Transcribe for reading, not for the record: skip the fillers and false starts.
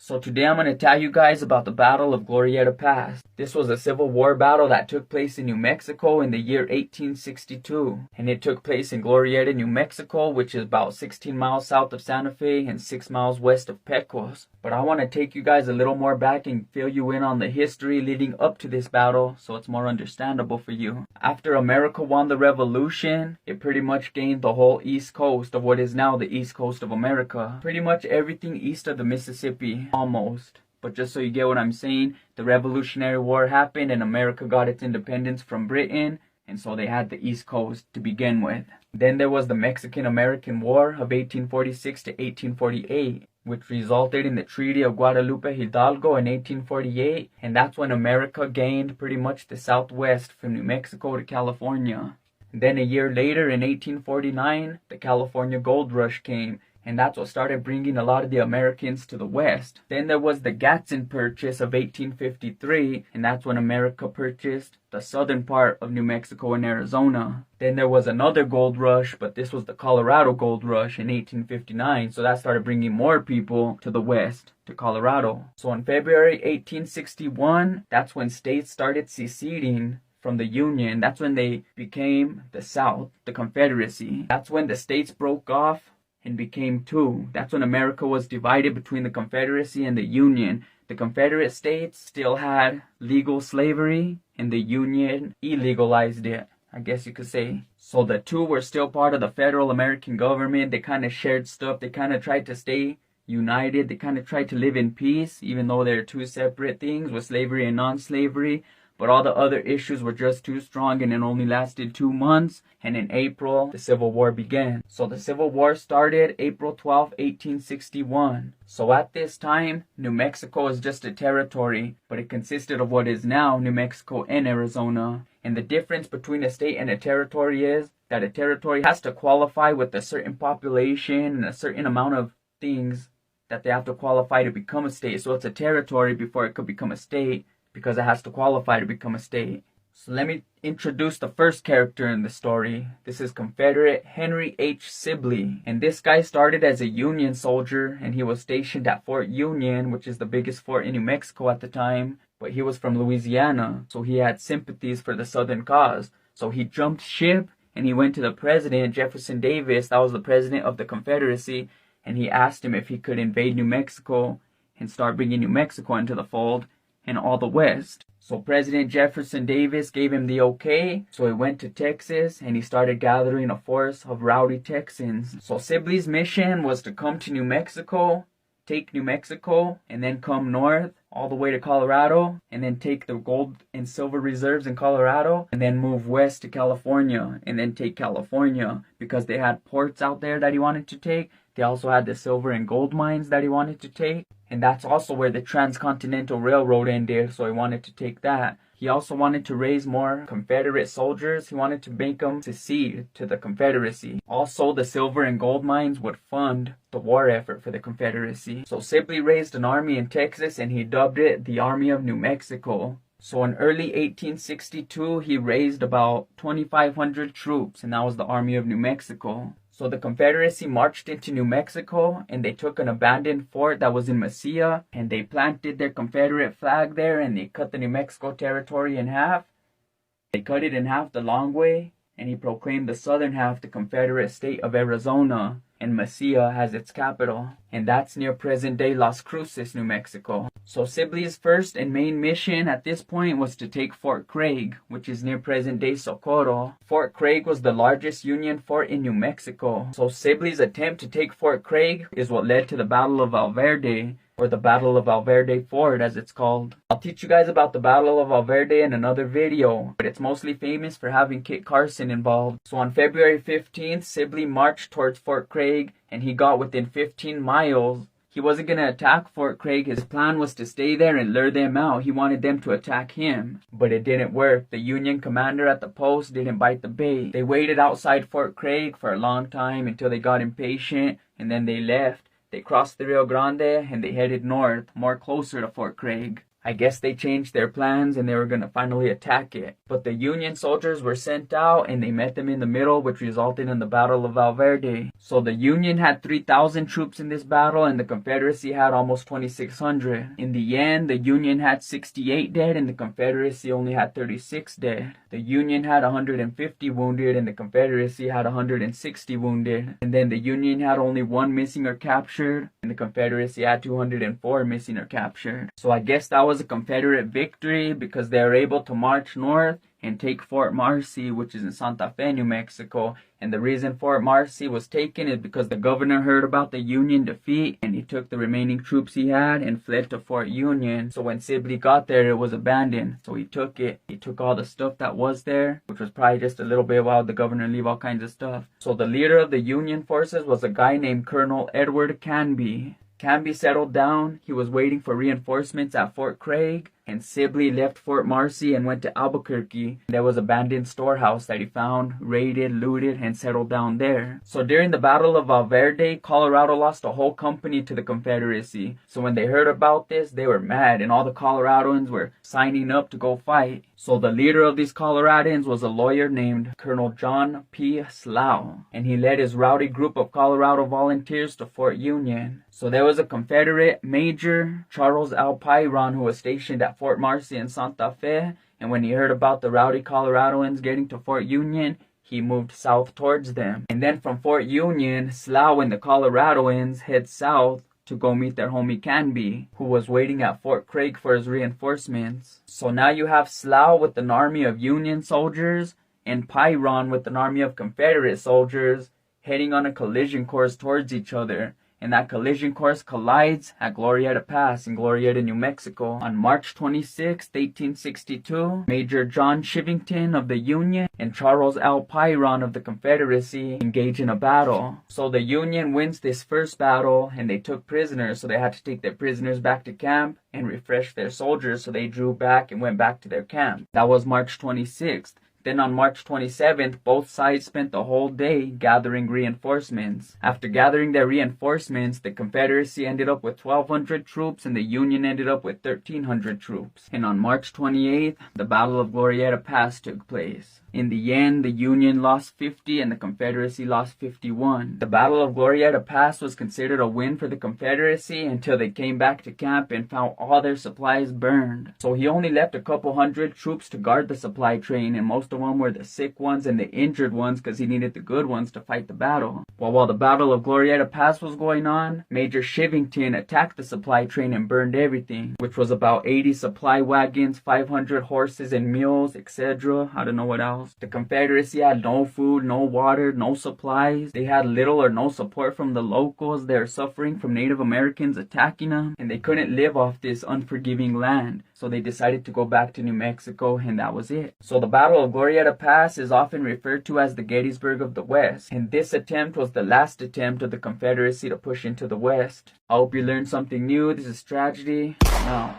So today I'm going to tell you guys about the Battle of Glorietta Pass. This was a Civil War battle that took place in New Mexico in the year 1862. And it took place in Glorietta, New Mexico, which is about 16 miles south of Santa Fe and 6 miles west of Pecos. But I want to take you guys a little more back and fill you in on the history leading up to this battle so it's more understandable for you. After America won the Revolution, it pretty much gained the whole east coast of what is now the east coast of America. Pretty much everything east of the Mississippi. Almost. But just so you get what I'm saying, the Revolutionary War happened and America got its independence from Britain, and so they had the East Coast to begin with. Then there was the Mexican-American War of 1846 to 1848, which resulted in the Treaty of Guadalupe Hidalgo in 1848, and that's when America gained pretty much the Southwest from New Mexico to California. Then a year later in 1849, the California Gold Rush came, and that's what started bringing a lot of the Americans to the West. Then there was the Gadsden Purchase of 1853, and that's when America purchased the southern part of New Mexico and Arizona. Then there was another gold rush, but this was the Colorado Gold Rush in 1859, so that started bringing more people to the West, to Colorado. So in February 1861, that's when states started seceding from the Union. That's when they became the South, the Confederacy. That's when the states broke off and became two. That's when America was divided between the Confederacy and the Union. The Confederate States still had legal slavery, and the Union illegalized it, I guess you could say. So the two were still part of the federal American government. They kind of shared stuff. They kind of tried to stay united. They kind of tried to live in peace, even though they're two separate things with slavery and non-slavery. But all the other issues were just too strong, and it only lasted 2 months. And in April, the Civil War began. So the Civil War started April 12, 1861. So at this time, New Mexico is just a territory, but it consisted of what is now New Mexico and Arizona. And the difference between a state and a territory is that a territory has to qualify with a certain population and a certain amount of things that they have to qualify to become a state. So it's a territory before it could become a state, because it has to qualify to become a state. So let me introduce the first character in the story. This is Confederate Henry H. Sibley. And this guy started as a Union soldier, and he was stationed at Fort Union, which is the biggest fort in New Mexico at the time. But he was from Louisiana, so he had sympathies for the Southern cause. So he jumped ship, and he went to the president, Jefferson Davis, that was the president of the Confederacy, and he asked him if he could invade New Mexico and start bringing New Mexico into the fold and all the West. So President Jefferson Davis gave him the okay, so he went to Texas and he started gathering a force of rowdy Texans. So Sibley's mission was to come to New Mexico, take New Mexico, and then come north all the way to Colorado, and then take the gold and silver reserves in Colorado, and then move west to California, and then take California, because they had ports out there that he wanted to take. They also had the silver and gold mines that he wanted to take. And that's also where the Transcontinental Railroad ended, so he wanted to take that. He also wanted to raise more Confederate soldiers. He wanted to make them secede to the Confederacy. Also, the silver and gold mines would fund the war effort for the Confederacy. So Sibley raised an army in Texas, and he dubbed it the Army of New Mexico. So in early 1862, he raised about 2,500 troops, and that was the Army of New Mexico. So the Confederacy marched into New Mexico, and they took an abandoned fort that was in Mesilla, and they planted their Confederate flag there, and they cut the New Mexico territory in half. They cut it in half the long way, and he proclaimed the southern half the Confederate state of Arizona, and Mesilla has its capital, and that's near present-day Las Cruces, New Mexico. So Sibley's first and main mission at this point was to take Fort Craig, which is near present-day Socorro. Fort Craig was the largest Union fort in New Mexico. So Sibley's attempt to take Fort Craig is what led to the Battle of Valverde, or the Battle of Valverde Ford as it's called. I'll teach you guys about the Battle of Valverde in another video, but it's mostly famous for having Kit Carson involved. So on February 15th, Sibley marched towards Fort Craig, and he got within 15 miles. He wasn't going to attack Fort Craig. His plan was to stay there and lure them out. He wanted them to attack him, but it didn't work. The Union commander at the post didn't bite the bait. They waited outside Fort Craig for a long time until they got impatient, and then they left. They crossed the Rio Grande and they headed north, more closer to Fort Craig. I guess they changed their plans and they were going to finally attack it. But the Union soldiers were sent out and they met them in the middle, which resulted in the Battle of Valverde. So the Union had 3,000 troops in this battle and the Confederacy had almost 2,600. In the end, the Union had 68 dead and the Confederacy only had 36 dead. The Union had 150 wounded and the Confederacy had 160 wounded. And then the Union had only 1 missing or captured and the Confederacy had 204 missing or captured. So I guess that was a Confederate victory because they were able to march north and take Fort Marcy, which is in Santa Fe, New Mexico. And the reason Fort Marcy was taken is because the governor heard about the Union defeat and he took the remaining troops he had and fled to Fort Union. So when Sibley got there, it was abandoned. So he took it. He took all the stuff that was there, which was probably just a little bit while the governor leave all kinds of stuff. So the leader of the Union forces was a guy named Colonel Edward Canby. Canby settled down. He was waiting for reinforcements at Fort Craig, and Sibley left Fort Marcy and went to Albuquerque. There was an abandoned storehouse that he found, raided, looted, and settled down there. So during the Battle of Valverde, Colorado lost a whole company to the Confederacy. So when they heard about this, they were mad, and all the Coloradans were signing up to go fight. So the leader of these Coloradans was a lawyer named Colonel John P. Slough, and he led his rowdy group of Colorado volunteers to Fort Union. So there was a Confederate Major, Charles L. Pyron, who was stationed at Fort Marcy in Santa Fe, and when he heard about the rowdy Coloradoans getting to Fort Union, he moved south towards them. And then from Fort Union, Slough and the Coloradoans head south to go meet their homie Canby, who was waiting at Fort Craig for his reinforcements. So now you have Slough with an army of Union soldiers and Pyron with an army of Confederate soldiers heading on a collision course towards each other. And that collision course collides at Glorietta Pass in Glorietta, New Mexico. On March 26, 1862, Major John Chivington of the Union and Charles L. Pyron of the Confederacy engage in a battle. So the Union wins this first battle and they took prisoners, so they had to take their prisoners back to camp and refresh their soldiers, so they drew back and went back to their camp. That was March 26th. Then on March 27th, both sides spent the whole day gathering reinforcements. After gathering their reinforcements, the Confederacy ended up with 1,200 troops and the Union ended up with 1,300 troops. And on March 28th, the Battle of Glorietta Pass took place. In the end, the Union lost 50 and the Confederacy lost 51. The Battle of Glorietta Pass was considered a win for the Confederacy until they came back to camp and found all their supplies burned. So he only left a couple hundred troops to guard the supply train, and most of them were the sick ones and the injured ones because he needed the good ones to fight the battle. While the Battle of Glorietta Pass was going on, Major Chivington attacked the supply train and burned everything, which was about 80 supply wagons, 500 horses and mules, etc. I don't know what else. The Confederacy had no food, no water, no supplies. They had little or no support from the locals. They were suffering from Native Americans attacking them, and they couldn't live off this unforgiving land. So they decided to go back to New Mexico, and that was it. So the Battle of Glorietta Pass is often referred to as the Gettysburg of the West, and this attempt was the last attempt of the Confederacy to push into the West. I hope you learned something new. This is Trajity. Now.